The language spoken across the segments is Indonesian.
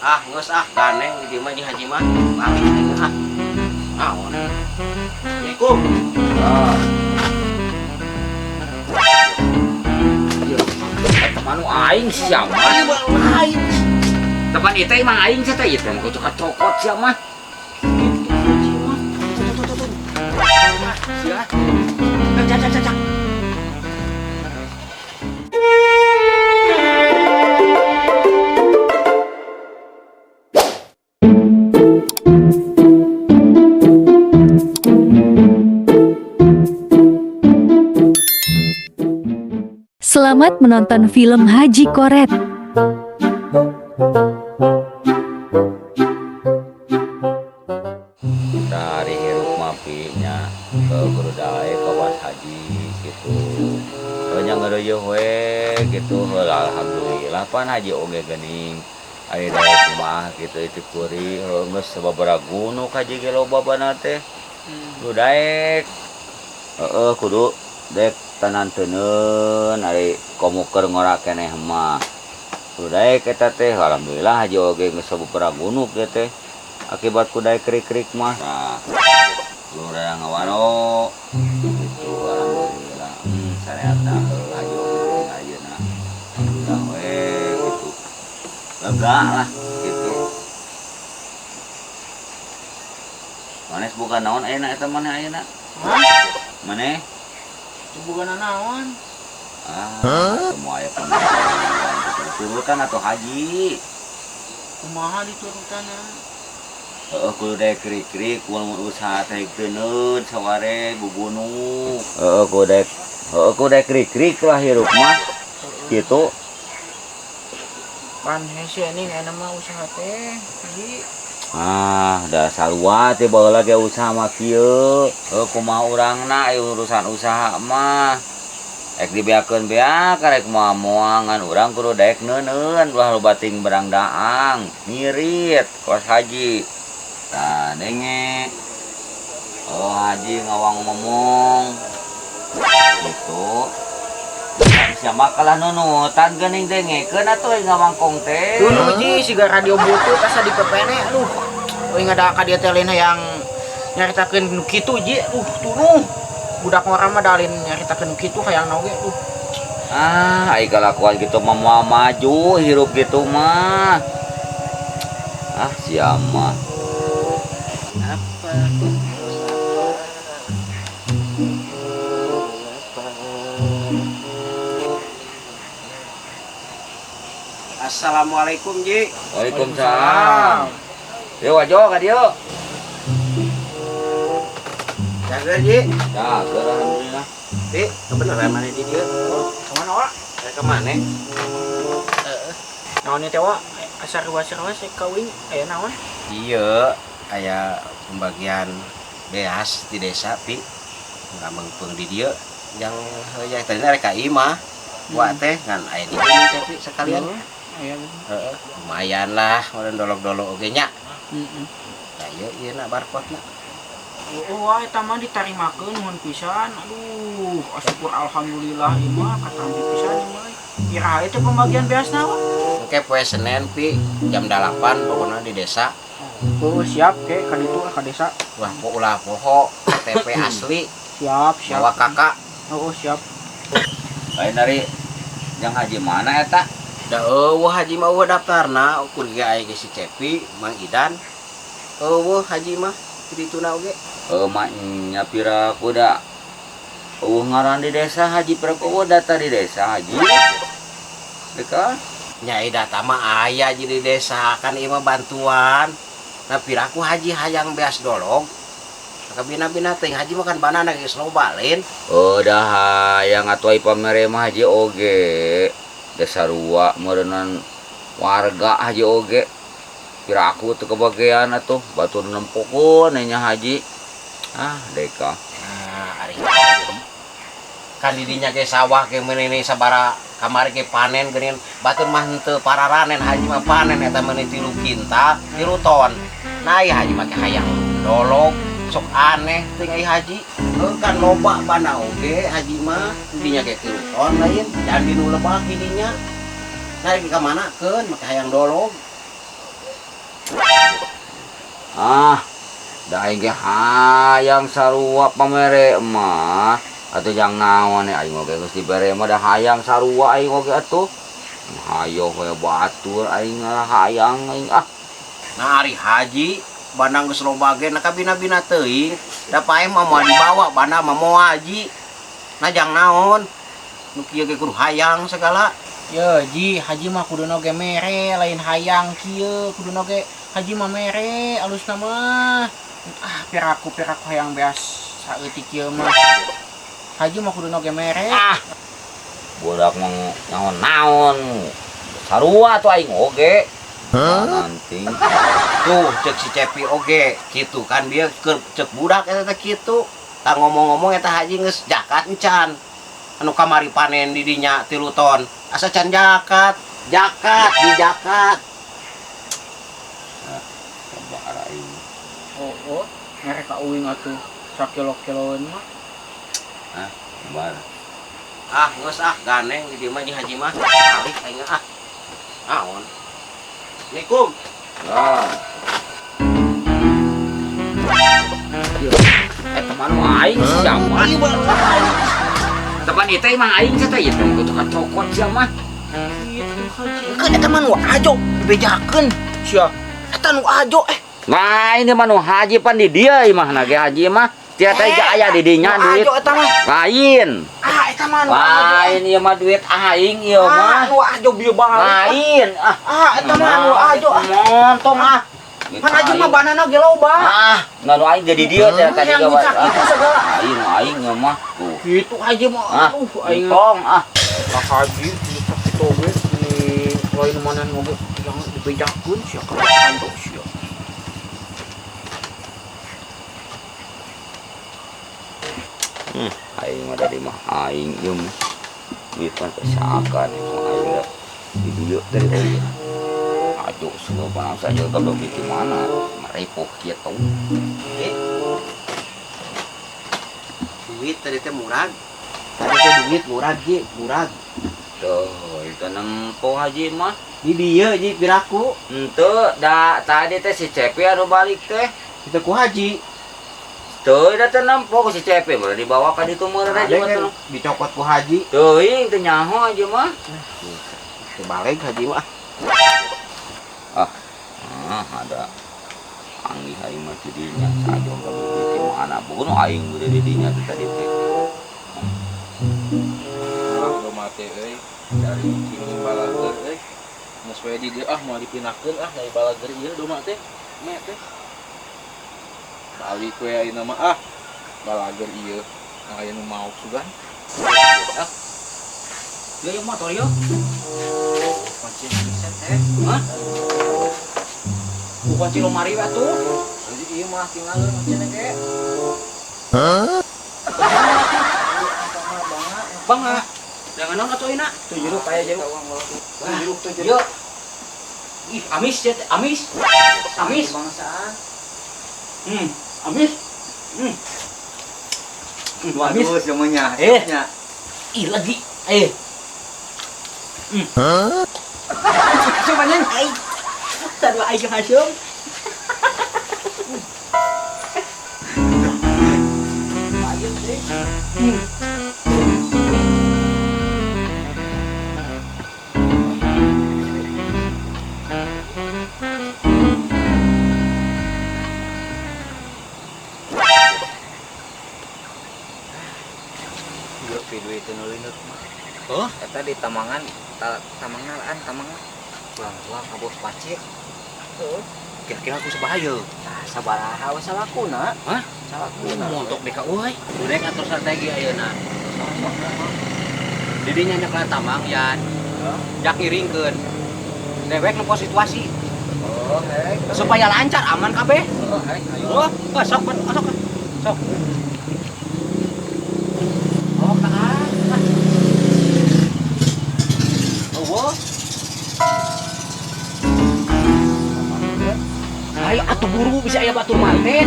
Ah, geus ah ganeng di dieu mah di haji mah. Pamit aja ah. Naon? Assalamualaikum. Ah. Teman nu aing siapa? Aing. Teman itu emang aing saya teh mah cokot-cokot sia mah. Sia. Cak. Selamat menonton film Haji Koret. Dari hirup mapinya ke kurudae kawas haji gitu. Nya ngareueuh we gitu. Alhamdulillah pan haji oge geuning. Ari dae kumaha gitu itu kuring geus sababaraha gunung haji ge loba bana teh. Kudu daek. Kudu dek tananteuneun ari komuker ngora keneh mah. Kudu daek eta teh alhamdulillah haji oge geus sababaraha gunung ge teh. Akibat ku daek krik-krik mah. Nah, kudu urang ngawaro. Gitu alhamdulillah. Sareatna haji oge ayeuna. Alhamdulillah we gitu. Lega lah gitu. Manes bukan naon ayeuna eta maneh ayeuna? Maneh? Bukan naon. Semua aya pemasukan turutan atau haji. Kumaha diturutanna? Kudu daek krik-krik mun usaha teh teuneun saware gugunu. Kudu daek krik-krik lah hirup mah. Kitu. Pan hese ning aya mah usaha teh. Jadi Da sarua teh baheula ge usaha mah kieu. Kumaha urangna aya urusan usaha mah. Ek dibeakeun beak karek moal-moal ngan urang kudu daek neuneun ulah loba ting barang daang, ngirit kos haji. Tah denge. Haji ngawang ngomong. Gitu. Siapa kalah nunutan geuning dengekeun atuh ngawangkong teh. dulu ji siga radio butut asa dipepene aduh. Euy ngada ka dieu teh lain hayang nyaritakeun nu kitu ji. Tunuh. Budak orang mah dalin nyaritakeun nu kitu hayang naoge Ai kalakuan gitu mah moal maju hirup gitu mah. Sia mah. Apa? Assalamualaikum Ji. Waalaikumsalam. Yo wajo ka dieu. Jaga Ji. Jaga alhamdulillah. Ti, kebenaran mana di dieu? Kemana wa? Ka maneh? Naon teh wa? Asa ruas-ruas kawin aya naon? Iya, aya pembagian beas di desa pi ngambengpeung di dieu yang heuya tadi rek ka imah. Wa teh ngan aya di dieu teh pi sekalian. Aya. Lumayan lah, meureun dolog-dolog oge nya. Heeh. Da ieu na barcode-na. Wah, eta mah ditarimakeun nuhun pisan. Aduh, syukur alhamdulillah ieu mah katampi pisan ieu mah. Iraha teh pembagian beasna wa? Engke poe Senin pi jam 8 pokona di desa. Oh, siap ke ka ditu ka desa. Ulah poho KTP asli Siap. bawa kakak. Oh, siap. Lain dari yang haji mana eta? Da eueuh haji mah eueuh daftarna ukur ge aya ge si Cepi, Mang Idan. Eueuh haji mah di dituna oge. Maknya pira kuda. Ngaran di desa haji pira data di desa haji. Deka? Nyai data mah aya di desa kan ieu mah bantuan. Nah piraku haji hayang beas dolog. Kabina-bina teh haji mah kan banana geus loba lain. Dah yang atuai pamere mah haji oge. Desa rua meureunan warga haji oge. Pira aku teu kebagian atuh batur nempukeun nya haji. Deka. Nah, ari kan didinya ge sawah ge meuneu sabara kamari ge panen geuning batur mah henteu pararanen haji mah panen eta meuneu 3 kintal 3 ton. Nah ieu haji mah ge hayang dolog sok aneh teh ai haji. Kan loba bana oge haji mah didinya ge 3 ton lain dan di nu lebah didinya. Nah ka manakeun make hayang dolog. Ah, da aing ge hayang sarua pamere mah. Atuh jang naon aing oge geus dibere mah da hayang sarua aing oge atuh. Hayo we batur aing hayang aing ah. Nah ari haji bandang geus loba ge na kabina-bina teuing da pae mah moal dibawa banda mah moal haji. Nah jang naon nu kieu ge kudu hayang segala. Ya ji haji mah kuduna ge mere lain hayang kieu kuduna ge haji mah mere alusna mah piraku hayang beas saeutik kieu mah haji mah kuduna ge mere Budak mah naon-naon sarua tuh aing oge. Nanti Tuh cek si Cepi oge kitu kan dia cek budak eta teh kitu. Tah ngomong-ngomong eta haji geus jakat encan. Anu kamari panen di dinya 3 ton. Asa can jakat di jakat. kabar aing. oh mere ka uing atuh sakilo-kiloan mah Kabar. Geus ganeng di dieu mah di haji mah. Alik aing Aon. Assalamualaikum. Teman aing siapa? Teman itu emang aing kata itu kan cokot siapa? kan eta mah nu ajo dibejakeun sia eta nu ajo Nah ini mah nu haji pan di dia imah ge haji mah tiap aya di dinya duit ajo eta mah lain. eta mah nu ajo Lain ieu mah duit aing ieu mah. nu ajo bieu banget Lain eta mah nu ajo montong pan ajo mah banana ge loba nganu aing jadi dia teh tadi yang gawa. ngicak itu segala Aing ieu mah tuh. gitu haji mah aduh aing Tong ka haji ngicak itu ge di lain mana moge yang dibejakeun sia ka ajo sia aing mah dari mah aing ieu mah duit mah kesakan mah aing di dieu dari aing. Ajo sudah panang saja kalau di mana merepoh kitu. Duit tadi teh murag. Tadi teh duit murag ge, murag. Tuh, itu nempo haji mah. Di dieu ji piraku. Henteu da tadi teh si Cepi anu balik teh. Kita ku haji. Tuh, da teh nempo ku si Cepi mah dibawa ka ditu meureun aja mah tuh. Dicopot ku haji. Teuing teu nyaho aja mah. Teu balik haji mah. Ada anggih aing mah di dinya sajo ka di mana bukan aing udah di dinya teh tadi teh. Udah mati dari sini balager geus we di dieu mau dipinahkeun dari balager ieu do mati me teh balik we ayeuna mah balager ieu aya nu mau sugan Yo motor yo. Kunci riset teh. Bukan ci lomari we atuh. Jadi ieu mah tinggal macana ge. Bangga. Jangan nang atuh ina. tuh jeruk aya jeruk tuh jeruk Yo. Ih, amis ya, amis. Amis. bangsaan Amis. Amis. semuanya Ih, lagi. coba nyen ai tadi ai jeung hasil video itu nulinut eta di tamangan tamangan Wah, kabos pacir. kira-kira aku sabahaya sabaraha we salakuna salakuna Montok deka euy. Urek atur strategi ayeuna. Di dinya nyekel tamang yan. Jak iringkeun. Dewek nu situasi supaya lancar aman kabeh. Sok. Sok. Oh, kaan. Oh, ayo atuh buru bisa aya batur manten.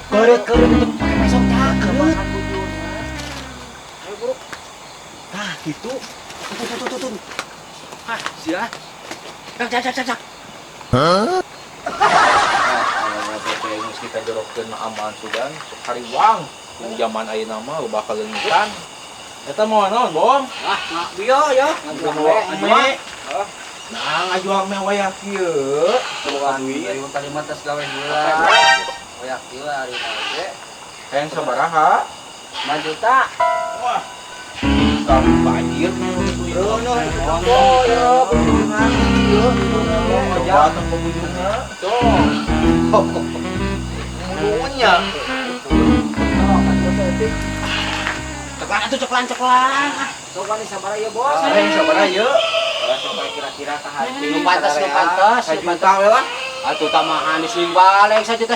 Kerut itu pakai mesok cakep. Ayo buru. Nah, gitu. Tuh. Hah, sia. Cak. Geus kita jorokkeun aman sudan hariwang. Zaman ayeuna mah loba kalengitan. Eta mau naon, Bom? Ah, bieu ya. Ame. Nah, ngajual meh wayah kieu. Boga duit. Tadi mah tes gawe heula. Hoyak heula ari ge. Hayang sabaraha? 5 juta. Wah. Kamu banjir jatuh pembujungnya tuh mulutnya Ceklan. Coba nih sabar ya bos. sabar aja Coba kira-kira ke hati. Nu pantes. 1 juta we lah Atuh tamahan dising balik 1,5 juta.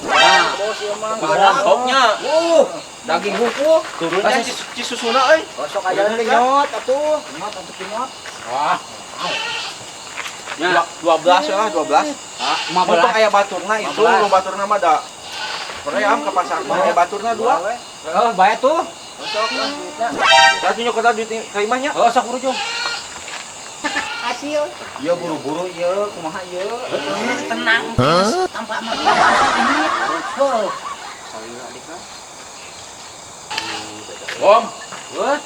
Nah, Bos ya mah. mantapnya daging hukum turunnya cisusuna euy Gosok aja nanti nyot atuh. Nyot nyot. wah nya 12 lah 12 untuk 15. aya baturna itu 15. lu baturna mah da Korea ke pasar mah aya baturna 2 Oh, bae tuh. Gosok lah duitnya. tadi nyokot duit ka imahnya Oh, sok urujung. Hasil. Iya buru-buru iya kumaha iya. Tenang. Tanpa mah. Bom Wah.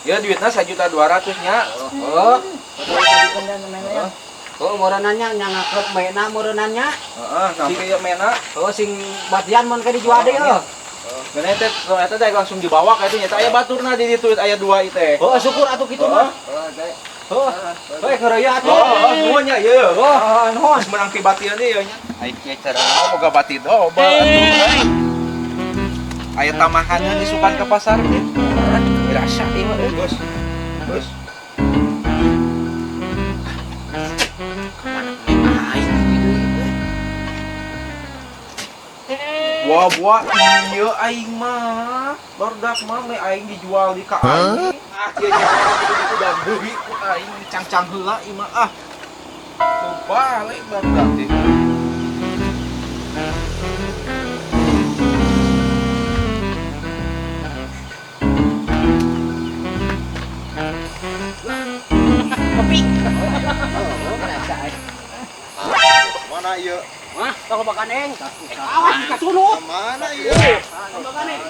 ya duitnya 1.200.000 nya Oh. Oh, morenannya nyangakrep mena morenannya. heeh sampai ya mena Oh, sing batian mun ka dijual deui ya. Gana teh eta teh langsung dibawa ka ditu nya aya baturna di ditu aya 2 ieu teh Oh, syukur atuh kitu mah. Oh. Heuh, ngeureuyeuh atuh. oh semuanya ieu Oh, nuhun. geus menang ti batian ieu nya ai kieu cara boga bati doba atuh aya tamahannya disukan ke pasar teh dirasa ieu mah bos bos buah iya aing mah barudak mah me aing dijual di ka aing ieu nya itu udah beuhi ku aing cang-cang heula ieu mah balik barudak teh mana ieu Hah, tong bakaneng. Awas kasunut. mana ieu Bakaneng.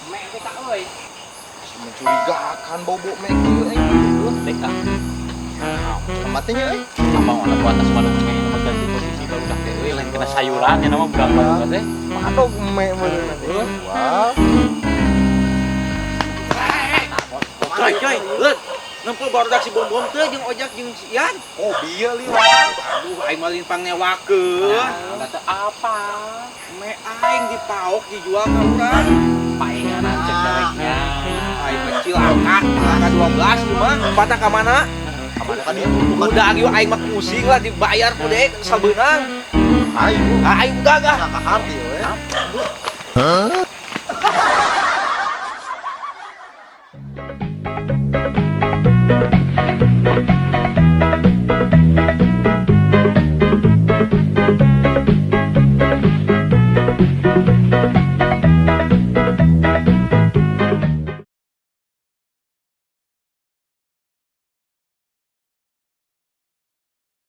Me kita euy. mencurigakan bobo me kieu aing Deka. matinya euy Abang mana ku atas malung me nama ganti posisi baru dah teh euy lain kena sayuran ya nama budak baru teh. aduh me bener wah coy leut nempel barudak si bom teh jeung ojak jeung si Ian oh bieu liwat aduh aing mah limpang nyewakeun Kata apa? me aing dipaok dijual ka urang Painganan cek deweknya. aing kecil angkat ka 12 ieu mah patah ka mana Kamana kan dia? udah ieu aing mah pusing lah dibayar ku deui sabeunang aing udah gah ka hati we